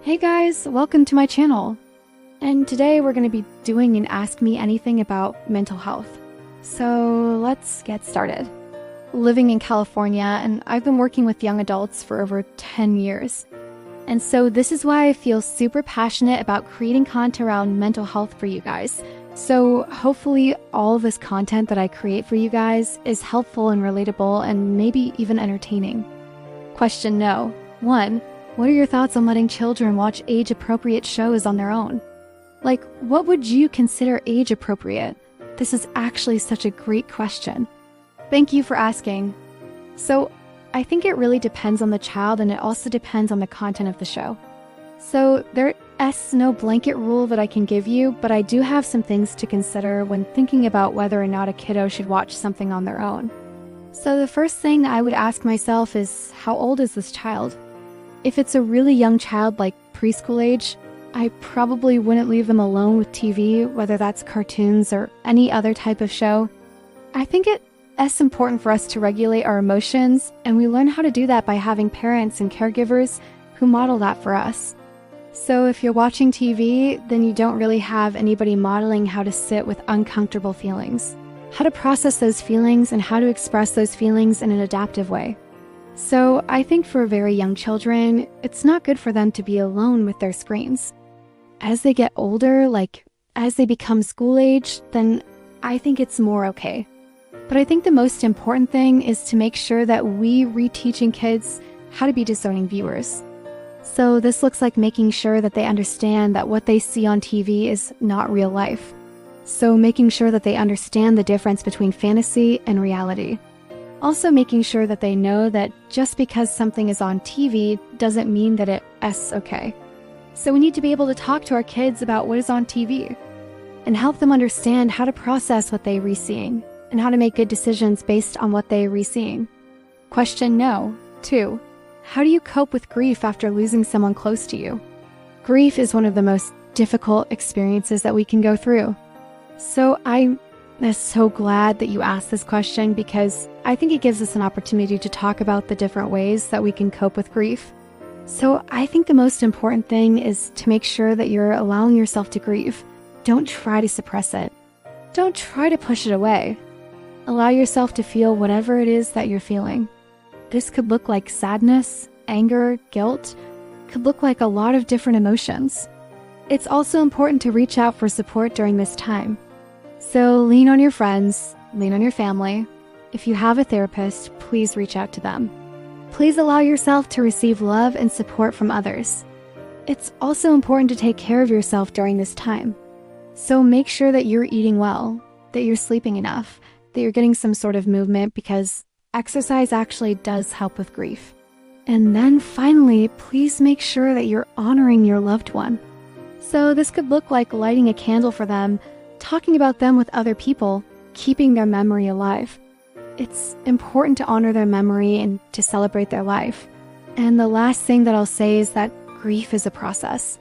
Hey guys, welcome to my channel. And today we're going to be doing an Ask Me Anything about mental health. So let's get started. Living in California, and I've been working with young adults for over 10 years. And so this is why I feel super passionate about creating content around mental health for you guys. So hopefully all of this content that I create for you guys is helpful and relatable and maybe even entertaining. Question no. 1. What are your thoughts on letting children watch age-appropriate shows on their own? Like, what would you consider age-appropriate? This is actually such a great question. Thank you for asking. So, I think it really depends on the child, and it also depends on the content of the show. So, there's no blanket rule that I can give you, but I do have some things to consider when thinking about whether or not a kiddo should watch something on their own. So the first thing I would ask myself is, how old is this child? If it's a really young child, like preschool age, I probably wouldn't leave them alone with TV, whether that's cartoons or any other type of show. I think it's important for us to regulate our emotions, and we learn how to do that by having parents and caregivers who model that for us. So if you're watching TV, then you don't really have anybody modeling how to sit with uncomfortable feelings, how to process those feelings, and how to express those feelings in an adaptive way. So I think for very young children, it's not good for them to be alone with their screens. As they get older, like as they become school age, then I think it's more okay. But I think the most important thing is to make sure that we reteaching kids how to be discerning viewers. So this looks like making sure that they understand that what they see on TV is not real life. So making sure that they understand the difference between fantasy and reality. Also making sure that they know that just because something is on TV doesn't mean that it's okay. So we need to be able to talk to our kids about what is on TV and help them understand how to process what they're re-seeing and how to make good decisions based on what they're re-seeing. Question no. 2. How do you cope with grief after losing someone close to you? Grief is one of the most difficult experiences that we can go through. So I'm so glad that you asked this question, because I think it gives us an opportunity to talk about the different ways that we can cope with grief. So I think the most important thing is to make sure that you're allowing yourself to grieve. Don't try to suppress it. Don't try to push it away. Allow yourself to feel whatever it is that you're feeling. This could look like sadness, anger, guilt. Could look like a lot of different emotions. It's also important to reach out for support during this time. So lean on your friends, lean on your family. If you have a therapist, please reach out to them. Please allow yourself to receive love and support from others. It's also important to take care of yourself during this time. So make sure that you're eating well, that you're sleeping enough, that you're getting some sort of movement, because exercise actually does help with grief. And then finally, please make sure that you're honoring your loved one. So this could look like lighting a candle for them, talking about them with other people, keeping their memory alive. It's important to honor their memory and to celebrate their life. And the last thing that I'll say is that grief is a process.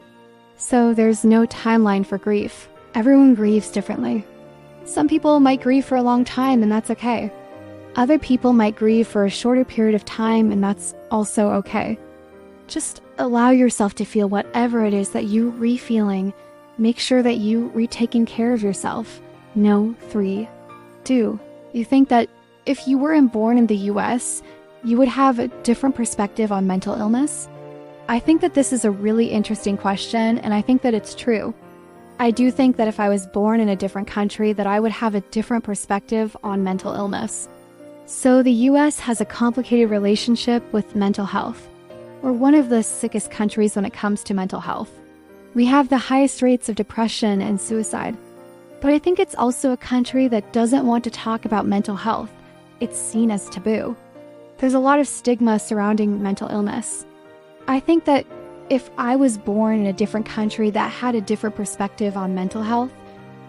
So there's no timeline for grief. Everyone grieves differently. Some people might grieve for a long time, and that's okay. Other people might grieve for a shorter period of time, and that's also okay. Just allow yourself to feel whatever it is that you're re-feeling. Make sure that you re-taking care of yourself. No. 3. 2. You think that if you weren't born in the US, you would have a different perspective on mental illness? I think that this is a really interesting question, and I think that it's true. I do think that if I was born in a different country, that I would have a different perspective on mental illness. So the US has a complicated relationship with mental health. We're one of the sickest countries when it comes to mental health. We have the highest rates of depression and suicide. But I think it's also a country that doesn't want to talk about mental health. It's seen as taboo. There's a lot of stigma surrounding mental illness. I think that if I was born in a different country that had a different perspective on mental health,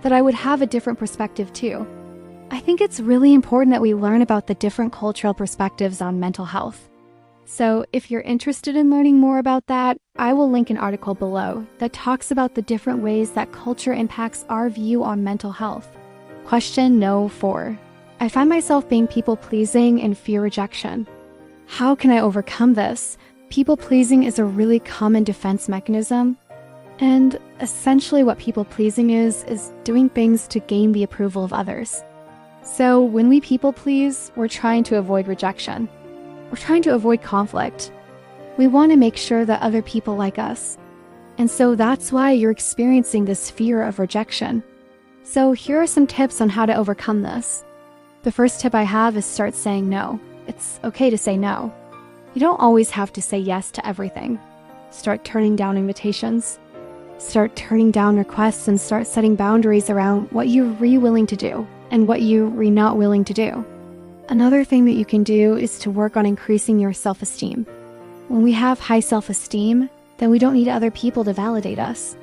that I would have a different perspective too. I think it's really important that we learn about the different cultural perspectives on mental health. So if you're interested in learning more about that, I will link an article below that talks about the different ways that culture impacts our view on mental health. Question no. 4. I find myself being people-pleasing and fear rejection. How can I overcome this? People-pleasing is a really common defense mechanism, and essentially what people-pleasing is doing things to gain the approval of others. So when we people-please, we're trying to avoid rejection. We're trying to avoid conflict. We want to make sure that other people like us. And so that's why you're experiencing this fear of rejection. So here are some tips on how to overcome this. The first tip I have is start saying no. It's okay to say no. You don't always have to say yes to everything. Start turning down invitations. Start turning down requests and start setting boundaries around what you're willing to do and what you're not willing to do. Another thing that you can do is to work on increasing your self-esteem. When we have high self-esteem, then we don't need other people to validate us.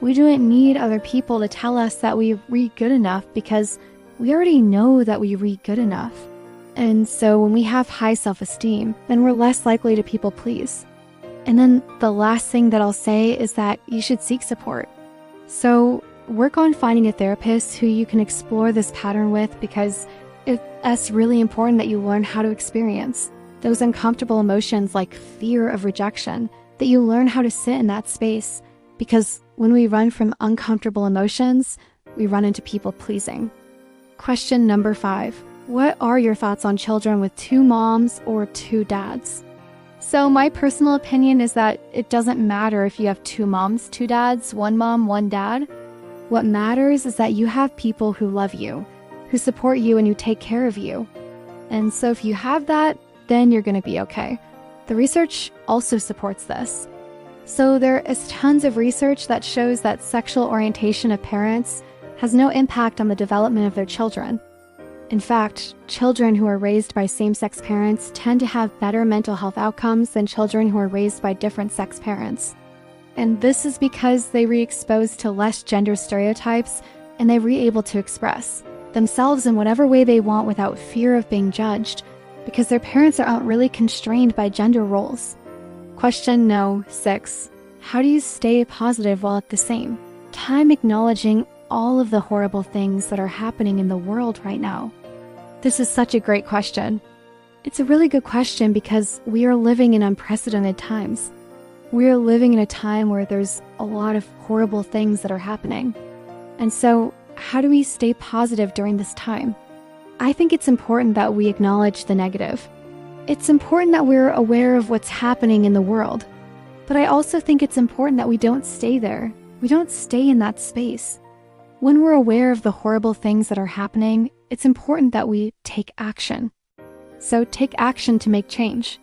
We don't need other people to tell us that we read good enough because we already know that we read good enough. And so when we have high self-esteem, then we're less likely to people please. And then the last thing that I'll say is that you should seek support. So work on finding a therapist who you can explore this pattern with, because it's really important that you learn how to experience those uncomfortable emotions like fear of rejection, that you learn how to sit in that space, because when we run from uncomfortable emotions, we run into people pleasing. Question number 5. What are your thoughts on children with 2 moms or 2 dads? So my personal opinion is that it doesn't matter if you have 2 moms, 2 dads, 1 mom, 1 dad. What matters is that you have people who love you, who support you and who take care of you. And so if you have that, then you're going to be okay. The research also supports this. So there is tons of research that shows that sexual orientation of parents has no impact on the development of their children. In fact, children who are raised by same-sex parents tend to have better mental health outcomes than children who are raised by different-sex parents. And this is because they were exposed to less gender stereotypes, and they were able to express themselves in whatever way they want without fear of being judged, because their parents aren't really constrained by gender roles. Question 6. How do you stay positive while at the same time acknowledging all of the horrible things that are happening in the world right now? This is such a great question. It's a really good question because we are living in unprecedented times. We are living in a time where there's a lot of horrible things that are happening. And so, how do we stay positive during this time? I think it's important that we acknowledge the negative. It's important that we're aware of what's happening in the world. But I also think it's important that we don't stay there. We don't stay in that space. When we're aware of the horrible things that are happening, it's important that we take action. So take action to make change.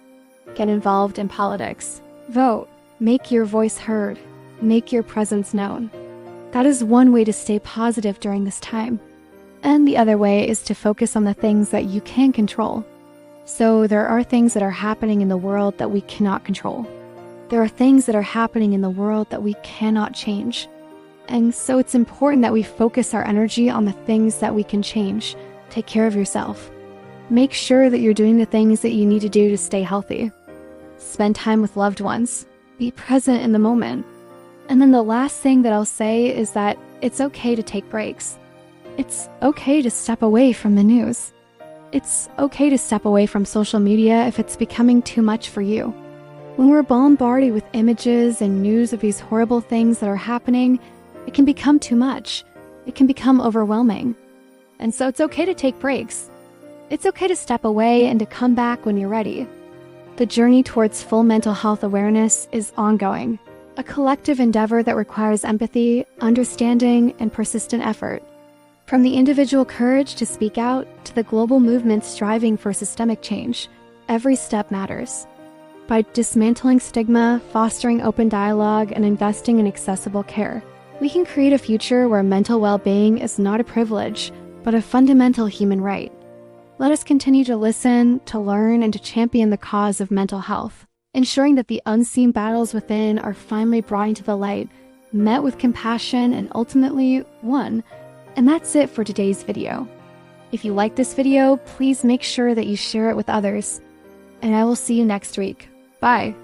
Get involved in politics. Vote. Make your voice heard. Make your presence known. That is one way to stay positive during this time. And the other way is to focus on the things that you can control. So there are things that are happening in the world that we cannot control. There are things that are happening in the world that we cannot change. And so it's important that we focus our energy on the things that we can change. Take care of yourself. Make sure that you're doing the things that you need to do to stay healthy. Spend time with loved ones. Be present in the moment. And then the last thing that I'll say is that it's okay to take breaks. It's okay to step away from the news. It's okay to step away from social media if it's becoming too much for you. When we're bombarded with images and news of these horrible things that are happening, it can become too much. It can become overwhelming. And so it's okay to take breaks. It's okay to step away and to come back when you're ready. The journey towards full mental health awareness is ongoing, a collective endeavor that requires empathy, understanding, and persistent effort. From the individual courage to speak out to the global movement striving for systemic change, every step matters. By dismantling stigma, fostering open dialogue, and investing in accessible care, we can create a future where mental well-being is not a privilege, but a fundamental human right. Let us continue to listen, to learn, and to champion the cause of mental health, ensuring that the unseen battles within are finally brought into the light, met with compassion, and ultimately won. And that's it for today's video. If you like this video, please make sure that you share it with others. And I will see you next week. Bye.